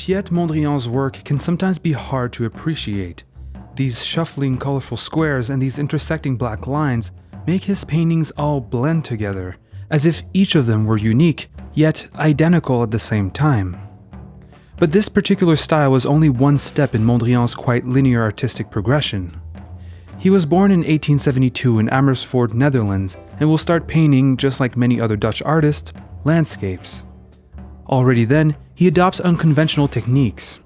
Piet Mondrian's work can sometimes be hard to appreciate. These shuffling colorful squares and these intersecting black lines make his paintings all blend together, as if each of them were unique, yet identical at the same time. But this particular style was only one step in Mondrian's quite linear artistic progression. He was born in 1872 in Amersfoort, Netherlands, and will start painting, just like many other Dutch artists, landscapes. Already then, he adopts unconventional techniques.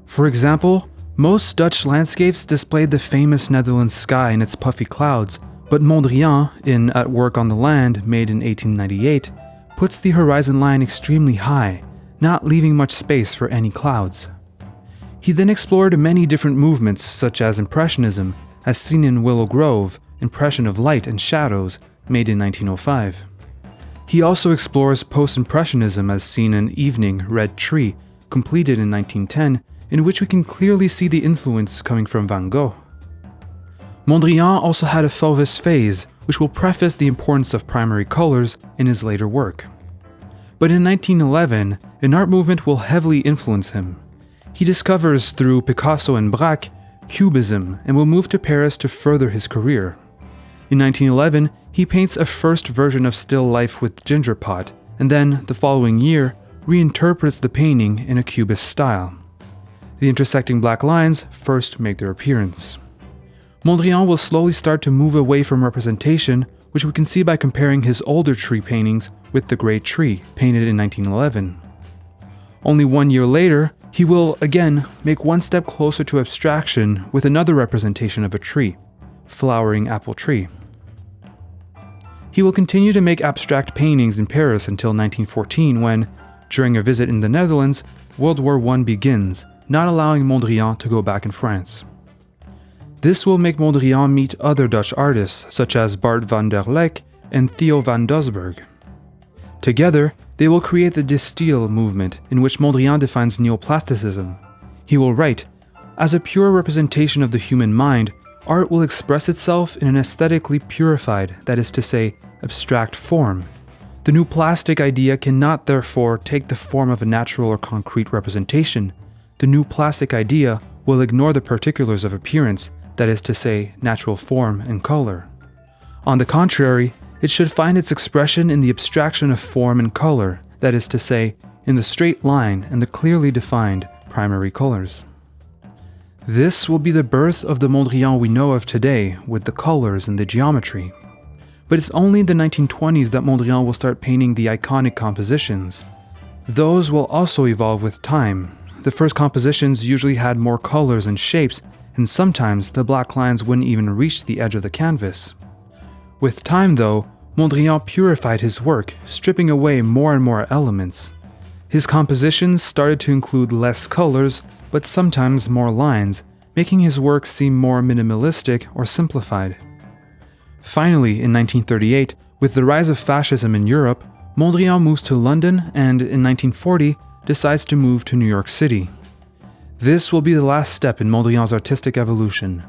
For example, most Dutch landscapes displayed the famous Netherlands sky and its puffy clouds, but Mondrian, in At Work on the Land, made in 1898, puts the horizon line extremely high, not leaving much space for any clouds. He then explored many different movements such as Impressionism, as seen in Willow Grove, Impression of Light and Shadows, made in 1905. He also explores Post-Impressionism as seen in Evening, Red Tree, completed in 1910, in which we can clearly see the influence coming from Van Gogh. Mondrian also had a Fauvism phase, which will preface the importance of primary colors in his later work. But in 1911, an art movement will heavily influence him. He discovers, through Picasso and Braque, Cubism and will move to Paris to further his career. In 1911, he paints a first version of Still Life with Ginger Pot, and then, the following year, reinterprets the painting in a Cubist style. The intersecting black lines first make their appearance. Mondrian will slowly start to move away from representation, which we can see by comparing his older tree paintings with The Great Tree, painted in 1911. Only 1 year later, he will, again, make one step closer to abstraction with another representation of a tree, Flowering Apple Tree. He will continue to make abstract paintings in Paris until 1914 when, during a visit in the Netherlands, World War I begins, not allowing Mondrian to go back in France. This will make Mondrian meet other Dutch artists such as Bart van der Lek and Theo van Doesburg. Together, they will create the De Stijl movement, in which Mondrian defines neoplasticism. He will write, "As a pure representation of the human mind, art will express itself in an aesthetically purified, that is to say, abstract form. The new plastic idea cannot therefore take the form of a natural or concrete representation. The new plastic idea will ignore the particulars of appearance, that is to say, natural form and color. On the contrary, it should find its expression in the abstraction of form and color, that is to say, in the straight line and the clearly defined primary colors." This will be the birth of the Mondrian we know of today, with the colors and the geometry. But it's only in the 1920s that Mondrian will start painting the iconic compositions. Those will also evolve with time. The first compositions usually had more colors and shapes, and sometimes the black lines wouldn't even reach the edge of the canvas. With time, though, Mondrian purified his work, stripping away more and more elements. His compositions started to include less colors, but sometimes more lines, making his work seem more minimalistic or simplified. Finally, in 1938, with the rise of fascism in Europe, Mondrian moves to London and, in 1940, decides to move to New York City. This will be the last step in Mondrian's artistic evolution.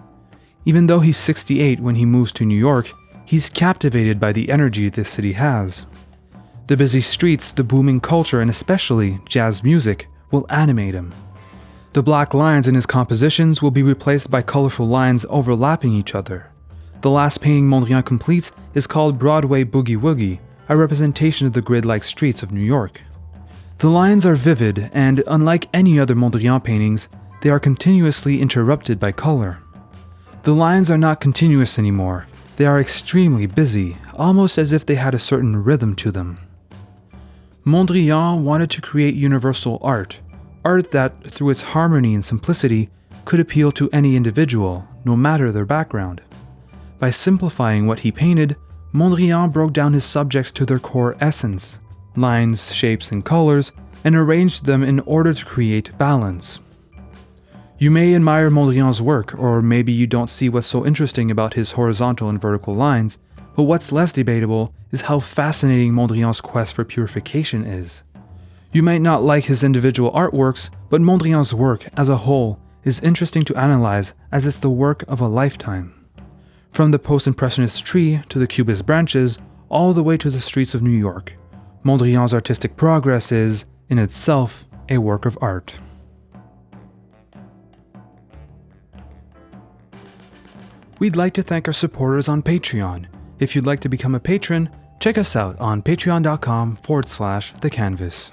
Even though he's 68 when he moves to New York, he's captivated by the energy this city has. The busy streets, the booming culture, and especially jazz music will animate him. The black lines in his compositions will be replaced by colorful lines overlapping each other. The last painting Mondrian completes is called Broadway Boogie Woogie, a representation of the grid-like streets of New York. The lines are vivid, and unlike any other Mondrian paintings, they are continuously interrupted by color. The lines are not continuous anymore. They are extremely busy, almost as if they had a certain rhythm to them. Mondrian wanted to create universal art that, through its harmony and simplicity, could appeal to any individual, no matter their background. By simplifying what he painted, Mondrian broke down his subjects to their core essence, lines, shapes, and colors, and arranged them in order to create balance. You may admire Mondrian's work, or maybe you don't see what's so interesting about his horizontal and vertical lines, but what's less debatable is how fascinating Mondrian's quest for purification is. You might not like his individual artworks, but Mondrian's work as a whole is interesting to analyze as it's the work of a lifetime. From the post-impressionist tree to the Cubist branches, all the way to the streets of New York, Mondrian's artistic progress is, in itself, a work of art. We'd like to thank our supporters on Patreon. If you'd like to become a patron, check us out on patreon.com/thecanvas.